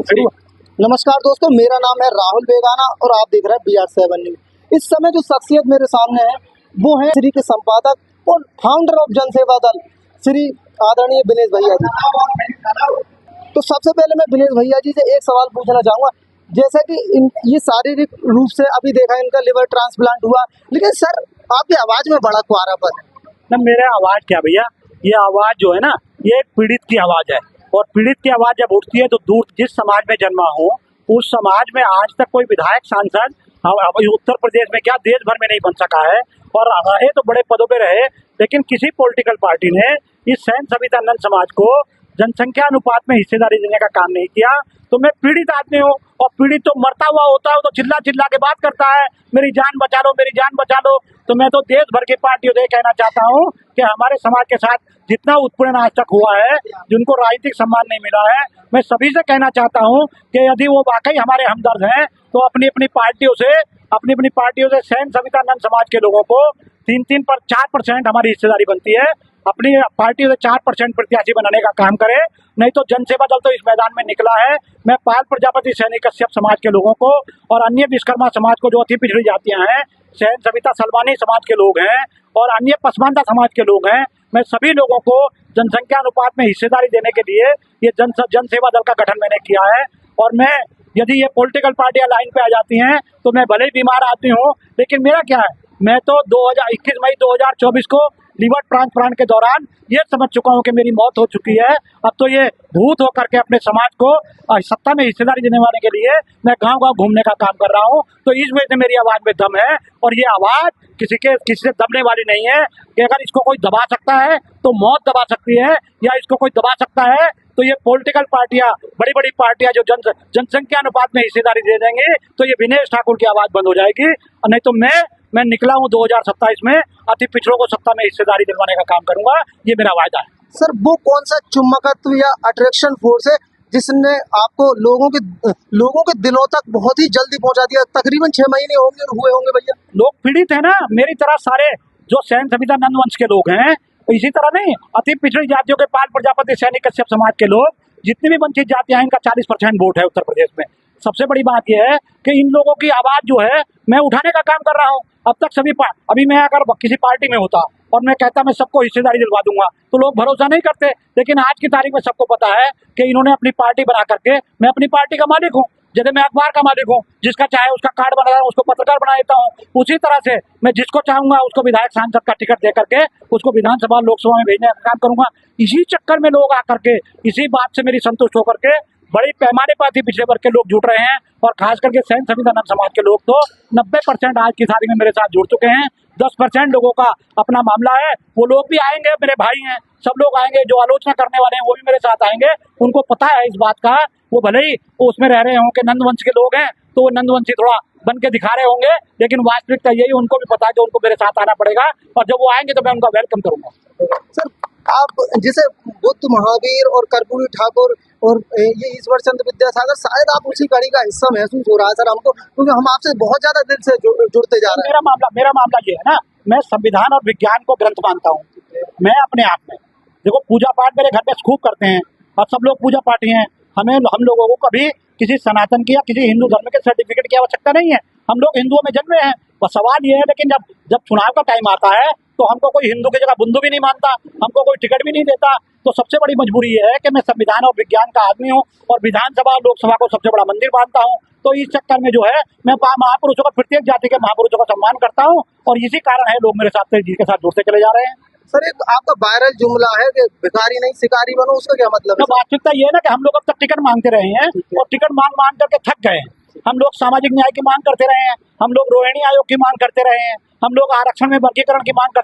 शुरू। नमस्कार दोस्तों, मेरा नाम है राहुल बेगाना और आप देख रहे हैं BR7 न्यूज। इस समय जो शख्सियत मेरे सामने है वो है श्री के संपादक और फाउंडर ऑफ जनसेवा दल श्री आदरणीय दिनेश भैया जी। तो सबसे पहले मैं दिनेश भैया जी से एक सवाल पूछना चाहूँगा, जैसा कि ये शारीरिक रूप से अभी देखा इनका लिवर ट्रांसप्लांट हुआ, लेकिन सर आपकी आवाज में बड़ा कुआरापन है। ना मेरा आवाज क्या भैया, ये आवाज जो है ना ये एक पीड़ित की आवाज है, और पीड़ित की आवाज जब उठती है तो दूर जिस समाज में जन्मा हो उस समाज में आज तक कोई विधायक सांसद उत्तर प्रदेश में क्या देश भर में नहीं बन सका है, और रहे तो बड़े पदों पे रहे, लेकिन किसी पॉलिटिकल पार्टी ने इस सैन सविता नंद समाज को जनसंख्या अनुपात में हिस्सेदारी देने का काम नहीं किया। तो मैं पीड़ित आदमी हूँ, और पीड़ित तो मरता हुआ होता है तो चिल्ला चिल्ला के बात करता है मेरी जान बचा लो, मेरी जान बचा लो। तो मैं तो देश भर की पार्टियों से कहना चाहता हूँ कि हमारे समाज के साथ जितना उत्पीड़न आज तक हुआ है, जिनको राजनीतिक सम्मान नहीं मिला है, मैं सभी से कहना चाहता हूँ कि यदि वो वाकई हमारे हमदर्द हैं तो अपनी अपनी पार्टियों से सैन सविता नंद समाज के लोगों को 4% हमारी हिस्सेदारी बनती है, अपनी पार्टी से 4% प्रत्याशी बनाने का काम करे। नहीं तो जनसेवा दल तो इस मैदान में निकला है। मैं पाल प्रजापति सैनी कश्यप समाज के लोगों को और अन्य विश्वकर्मा समाज को जो अति पिछड़ी जातियां हैं, सैन सविता सलवानी समाज के लोग हैं और अन्य पसमानदा समाज के लोग हैं, मैं सभी लोगों को जनसंख्या अनुपात में हिस्सेदारी देने के लिए ये जनसेवा दल का गठन मैंने किया है। और मैं यदि ये पॉलिटिकल पार्टियां लाइन पे आ जाती हैं तो मैं भले ही बीमार आदमी हूँ, लेकिन मेरा क्या है, मैं तो 21 मई 2024 को लिवर ट्रांसप्लांट के दौरान ये समझ चुका हूँ कि मेरी मौत हो चुकी है। अब तो ये भूत होकर के अपने समाज को सत्ता में हिस्सेदारी देने वाले के लिए मैं गांव-गांव घूमने का काम कर रहा हूँ। तो इस वजह से मेरी आवाज में दम है, और ये आवाज किसी से दबने वाली नहीं है कि अगर इसको कोई दबा सकता है तो मौत दबा सकती है, या इसको कोई दबा सकता है तो ये पॉलिटिकल पार्टियां, बड़ी बड़ी पार्टियां जो जनसंख्या अनुपात में हिस्सेदारी दे देंगे तो ये विनेश ठाकुर की आवाज बंद हो जाएगी। और नहीं तो मैं निकला हूँ 2027 में अति पिछड़ों को सत्ता में हिस्सेदारी दिलवाने का काम करूंगा, ये मेरा वायदा है। सर वो कौन सा चुम्बकत्व या अट्रैक्शन फोर्स है जिसने आपको लोगों के दिलों तक बहुत ही जल्दी पहुंचा दिया? तकरीबन 6 महीने हुए होंगे भैया। लोग पीड़ित है ना, मेरी तरह सारे जो सैन सविता नंद वंश के लोग हैं, इसी तरह नहीं अति पिछड़ी जातियों के पाल प्रजापति सैनी कश्यप समाज के लोग, जितनी भी वंचित जातियां हैं, इनका 40% वोट है उत्तर प्रदेश में। सबसे बड़ी बात यह है कि इन लोगों की आवाज जो है मैं उठाने का काम कर रहा हूँ। अब तक अभी मैं अगर किसी पार्टी में होता और मैं कहता मैं सबको हिस्सेदारी दिलवा दूंगा तो लोग भरोसा नहीं करते, लेकिन आज की तारीख में सबको पता है कि इन्होंने अपनी पार्टी बना करके, मैं अपनी पार्टी का मालिक हूँ, जैसे मैं अखबार का मालिक हूँ, जिसका चाहे उसका कार्ड बना रहा हूँ, उसको पत्रकार बना देता हूँ, उसी तरह से मैं जिसको चाहूंगा उसको विधायक सांसद का टिकट दे करके उसको विधानसभा लोकसभा में भेजने का काम करूंगा। इसी चक्कर में लोग आकर के इसी बात से मेरी संतुष्ट होकर के बड़े पैमाने पर अति पिछड़े वर्ग के लोग जुट रहे हैं, और खास करके सैन सविता नंद समाज के लोग तो 90% आज की तारीख में मेरे साथ जुड़ चुके हैं। 10% लोगों का अपना मामला है, वो लोग भी आएंगे, मेरे भाई हैं, सब लोग आएंगे, जो आलोचना करने वाले हैं वो भी मेरे साथ आएंगे। उनको पता है इस बात का, वो भले ही उसमें रह रहे हों कि नंदवंश के लोग हैं तो वो नंदवंशी थोड़ा बन के दिखा रहे होंगे, लेकिन वास्तविकता यही उनको भी पता है कि उनको मेरे साथ आना पड़ेगा, और जब वो आएंगे तो मैं उनका वेलकम करूंगा। सर आप जैसे बुद्ध महावीर और कर्पूरी ठाकुर और ये ईश्वर चंद्र विद्यासागर, शायद आप उसी कड़ी का हिस्सा महसूस हो रहा है सर हमको, क्योंकि हम आपसे बहुत ज्यादा दिल से जुड़ते जा रहे हैं। मेरा मामला ये है ना, मैं संविधान और विज्ञान को ग्रंथ मानता हूँ। मैं अपने आप में देखो पूजा पाठ मेरे घर में खूब करते हैं, और सब लोग पूजा पाठी हैं। हम लोगों को कभी किसी सनातन की या किसी हिंदू धर्म के सर्टिफिकेट की आवश्यकता नहीं है। हम लोग हिंदुओं में जन्मे हैं। और सवाल ये है, लेकिन जब चुनाव का टाइम आता है तो हमको कोई हिंदू की जगह बुंदू भी नहीं मानता, हमको कोई टिकट भी नहीं देता। तो सबसे बड़ी मजबूरी ये है कि मैं संविधान और विज्ञान का आदमी हूँ, और विधानसभा लोकसभा को सबसे बड़ा मंदिर मानता हूँ। तो इस चक्कर में जो है मैं महापुरुषों का, प्रत्येक जाति के महापुरुषों का सम्मान करता हूँ, और इसी कारण है लोग मेरे साथ जिसके साथ जुड़ते चले जा रहे हैं। सर एक आपका वायरल जुमला है कि भिखारी नहीं शिकारी बनो, उसका क्या मतलब है? तो वास्तविकता ये है ना कि हम लोग अब तक टिकट मांगते रहे हैं, और टिकट मांग करके थक गए हैं। हम लोग सामाजिक न्याय की मांग करते रहे हैं, हम लोग रोहिणी आयोग की मांग करते रहे हैं, हम लोग आरक्षण में वर्गीकरण की मांग करते